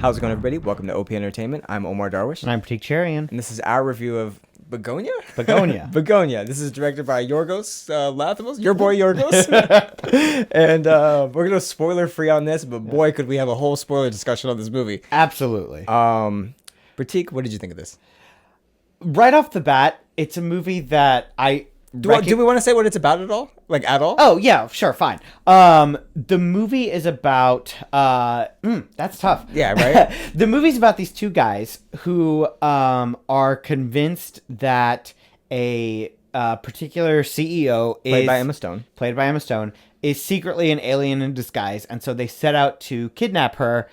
How's it going, everybody? Welcome to OP Entertainment. I'm Omar Darwish. And I'm Pratik Cherian. And this is our review of Bugonia? Bugonia. Bugonia. This is directed by Yorgos Lanthimos, your boy Yorgos. And we're going to spoiler free on this, but boy, could we have a whole spoiler discussion on this movie. Absolutely. Pratik, what did you think of this? Right off the bat, it's a movie that Do we want to say what it's about at all? Like, at all? Oh, yeah, sure, fine. The movie is about... that's tough. Yeah, right? The movie's about these two guys who are convinced that a particular CEO is... Played by Emma Stone. Is secretly an alien in disguise, and so they set out to kidnap her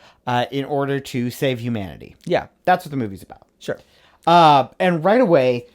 in order to save humanity. Yeah. That's what the movie's about. Sure. And right away...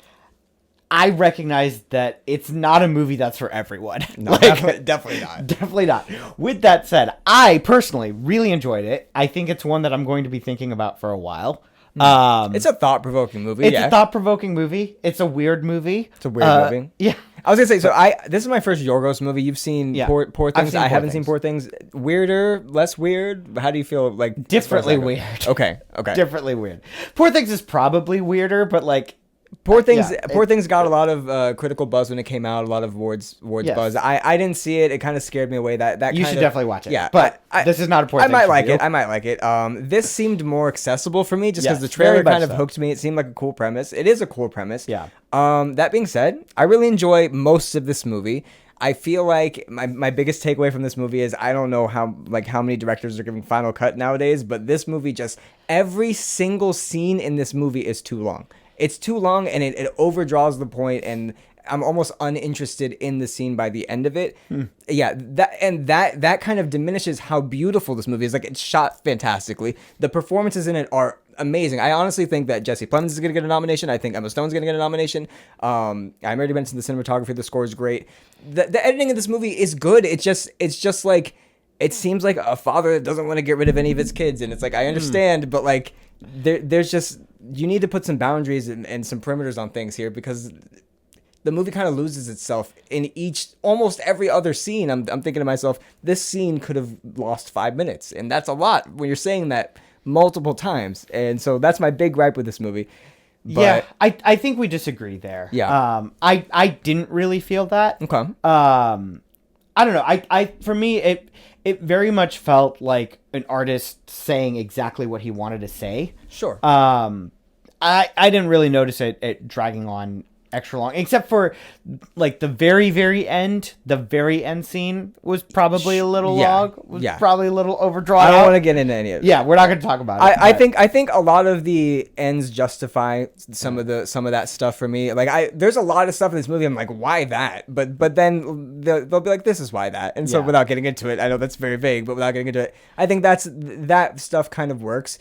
I recognize that it's not a movie that's for everyone. No, definitely not. Definitely not. With that said, I personally really enjoyed it. I think it's one that I'm going to be thinking about for a while. It's a thought-provoking movie. It's a thought-provoking movie. It's a weird movie. It's a weird movie. Yeah. I was gonna say, this is my first Yorgos movie. You've seen Poor Things. I haven't seen Poor Things. Weirder, less weird. How do you feel? Like differently weird. Okay. Differently weird. Poor Things is probably weirder, but like. Poor Things got a lot of critical buzz when it came out. A lot of awards buzz. I didn't see it. It kind of scared me away. That you should definitely watch it. Yeah, but this is not a Poor Things. I might like it. This seemed more accessible for me just because the trailer kind of hooked me. It seemed like a cool premise. It is a cool premise. Yeah. That being said, I really enjoy most of this movie. I feel like my biggest takeaway from this movie is I don't know how many directors are giving Final Cut nowadays, but this movie just every single scene in this movie is too long. It's too long, and it overdraws the point, and I'm almost uninterested in the scene by the end of it. Yeah, that kind of diminishes how beautiful this movie is. Like, it's shot fantastically. The performances in it are amazing. I honestly think that Jesse Plemons is going to get a nomination. I think Emma Stone's going to get a nomination. I already mentioned the cinematography. The score is great. The editing of this movie is good. It's just like, it seems like a father that doesn't want to get rid of any of his kids, and it's like, I understand, but like, there's just... You need to put some boundaries and some perimeters on things here because the movie kind of loses itself in almost every other scene. I'm thinking to myself, this scene could have lost 5 minutes, and that's a lot when you're saying that multiple times. And so that's my big gripe with this movie. But, yeah, I think we disagree there. Yeah. I didn't really feel that. Okay. I don't know. For me, it very much felt like an artist saying exactly what he wanted to say. Sure. I didn't really notice it dragging on extra long, except for like the very, very end. The very end scene was probably a little long. Probably a little overdrawn. I don't want to get into any of it. Yeah, we're not going to talk about it. I think a lot of the ends justify some of that stuff for me. Like there's a lot of stuff in this movie. I'm like, why that? But then they'll be like, this is why that. And so without getting into it, I know that's very vague, but without getting into it, I think that stuff kind of works.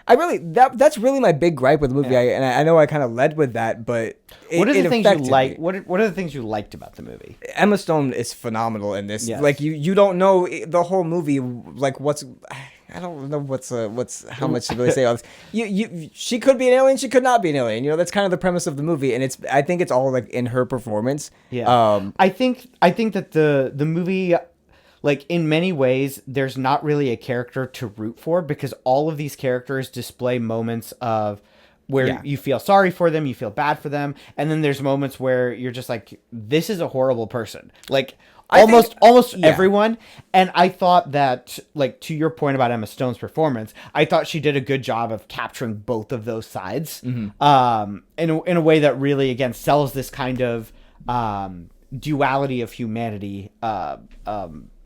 That's really my big gripe with the movie. I know I kind of led with that, but what are the things you like? Me. What are the things you liked about the movie? Emma Stone is phenomenal in this. Yes. Like you don't know the whole movie. Like I don't know what's how much to really say on this. She could be an alien. She could not be an alien. You know, that's kind of the premise of the movie, and I think it's all like in her performance. Yeah. I think that the movie. Like, in many ways, there's not really a character to root for because all of these characters display moments of where you feel sorry for them, you feel bad for them, and then there's moments where you're just like, this is a horrible person. Like, almost everyone. And I thought that, like, to your point about Emma Stone's performance, I thought she did a good job of capturing both of those sides in a way that really, again, sells this kind of duality of humanity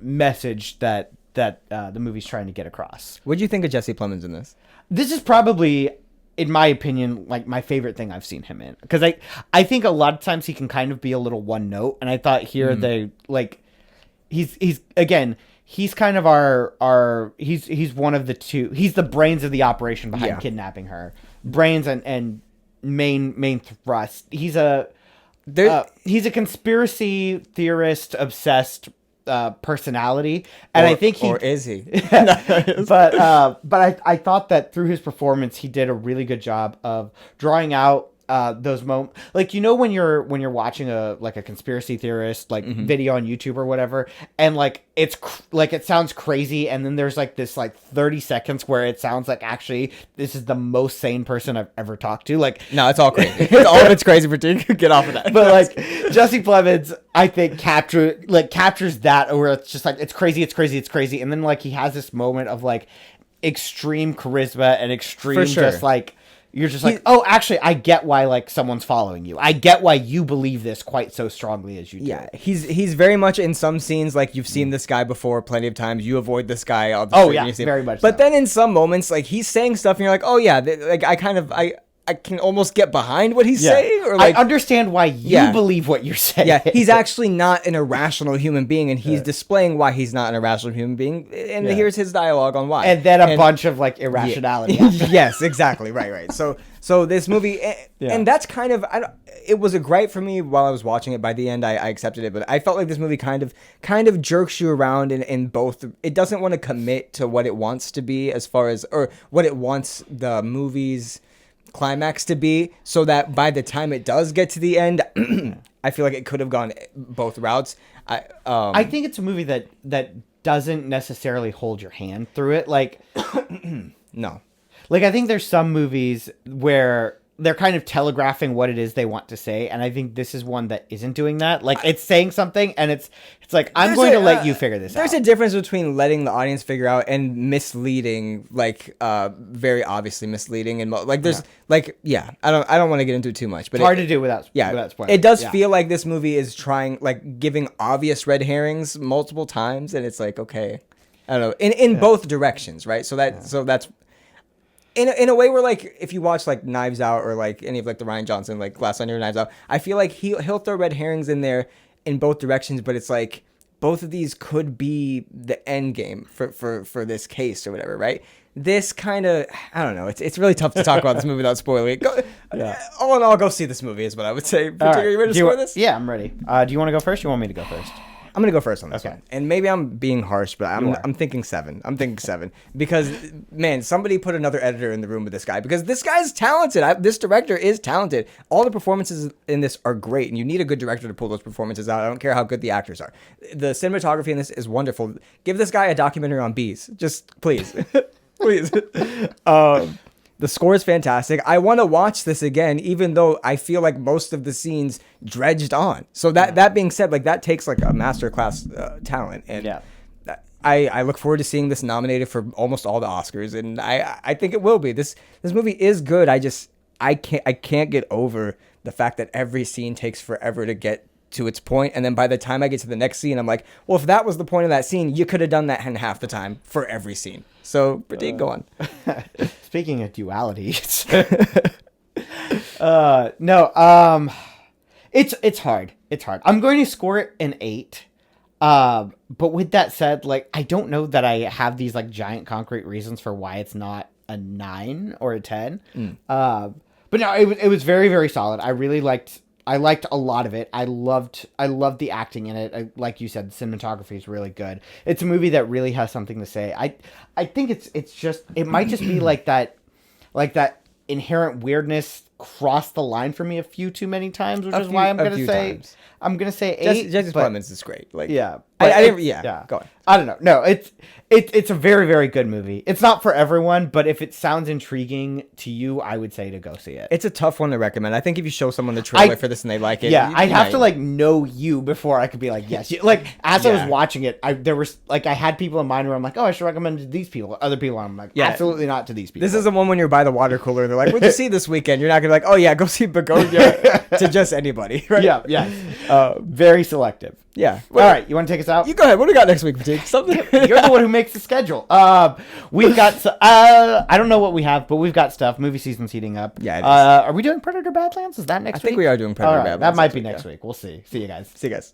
message that the movie's trying to get across. What do you think of Jesse Plemons in this? This is probably, in my opinion, like my favorite thing I've seen him in, because I think a lot of times he can kind of be a little one note, and I thought here they like he's kind of he's one of the two. He's the brains of the operation behind kidnapping her, brains and main thrust. He's a conspiracy theorist obsessed personality, and I think is he? but I thought that through his performance, he did a really good job of drawing out those moments, like, when you're watching a conspiracy theorist video on YouTube or whatever, and it sounds crazy, and then there's this 30 seconds where it sounds like actually this is the most sane person I've ever talked to. No, it's all crazy. All of it's crazy. Get off of that. But Jesse Plemons, I think captures that, where it's just it's crazy, and then he has this moment of extreme charisma and extreme, for sure. You're just oh, actually, I get why someone's following you. I get why you believe this quite so strongly as you do. Yeah, he's very much in some scenes you've seen this guy before plenty of times. You avoid this guy all the time. Oh yeah, very much. But then in some moments, he's saying stuff, and you're like, oh yeah, I can almost get behind what he's saying, or I understand why you believe what you're saying. Yeah, he's actually not an irrational human being, and he's displaying why he's not an irrational human being. And here's his dialogue on why. And then a bunch of irrationality. Yes, exactly. Right. So this movie, and that's kind of, it was a gripe for me while I was watching it. By the end, I accepted it, but I felt like this movie kind of jerks you around in both. It doesn't want to commit to what it wants to be or what it wants the movie's climax to be, so that by the time it does get to the end, I feel like it could have gone both routes. I think it's a movie that doesn't necessarily hold your hand through it. No. I think there's some movies where they're kind of telegraphing what it is they want to say, and I think this is one that isn't doing that. It's saying something, and it's I'm going to let you figure this out. There's a difference between letting the audience figure out and misleading, very obviously misleading, and I don't want to get into it too much, but it's hard to do without spoiling. It does feel like this movie is trying, giving obvious red herrings multiple times, and it's okay, I don't know, in both directions, right? So that's. In a way where if you watch Knives Out or any of the Rian Johnson Glass Onion or Knives Out, I feel like he'll throw red herrings in there in both directions, but it's both of these could be the end game for this case or whatever, right? This kind of, I don't know, it's really tough to talk about this movie without spoiling it. All in all, go see this movie is what I would say. Are you ready to score this? Yeah, I'm ready. Do you want to go first or you want me to go first? I'm gonna go first on this one, and maybe I'm being harsh, but I'm thinking 7. I'm thinking 7 because, man, somebody put another editor in the room with this guy, because this guy's talented. This director is talented. All the performances in this are great, and you need a good director to pull those performances out. I don't care how good the actors are. The cinematography in this is wonderful. Give this guy a documentary on bees, just please, please. The score is fantastic. I want to watch this again, even though I feel like most of the scenes dredged on. So that being said, that takes a masterclass talent, and I look forward to seeing this nominated for almost all the Oscars, and I think it will be. This movie is good. I can't get over the fact that every scene takes forever to get to its point, and then by the time I get to the next scene, I'm like, well, if that was the point of that scene, you could have done that in half the time for every scene. So, Pratik, go on. Speaking of dualities, it's hard. It's hard. I'm going to score it an 8. But with that said, I don't know that I have these giant concrete reasons for why it's not a 9 or a 10. But no, it was very, very solid. I liked a lot of it. I loved the acting in it. Like you said, the cinematography is really good. It's a movie that really has something to say. I think it might just be that inherent weirdness crossed the line for me a few too many times, which is why I'm gonna say 8. Jesse Plemons is great. Go on. I don't know. No, it's a very, very good movie. It's not for everyone, but if it sounds intriguing to you, I would say to go see it. It's a tough one to recommend. I think if you show someone the trailer for this and they like it, I'd have to know you before I could be yes. As I was watching it, I had people in mind where I'm oh, I should recommend it to these people, other people. I'm absolutely not to these people. This isn't one when you're by the water cooler and they're like, what'd you see this weekend? You're not gonna be oh yeah, go see Bugonia to just anybody, right? Yeah. Very selective. Yeah. All right. You want to take us out? You go ahead. What do we got next week, Pratik? Something. You're the one who makes the schedule. We've got. I don't know what we have, but we've got stuff. Movie season's heating up. Yeah. It is. Are we doing Predator Badlands? Is that next week? I think we are doing Predator Badlands. That might be next week. We'll see. See you guys. See you guys.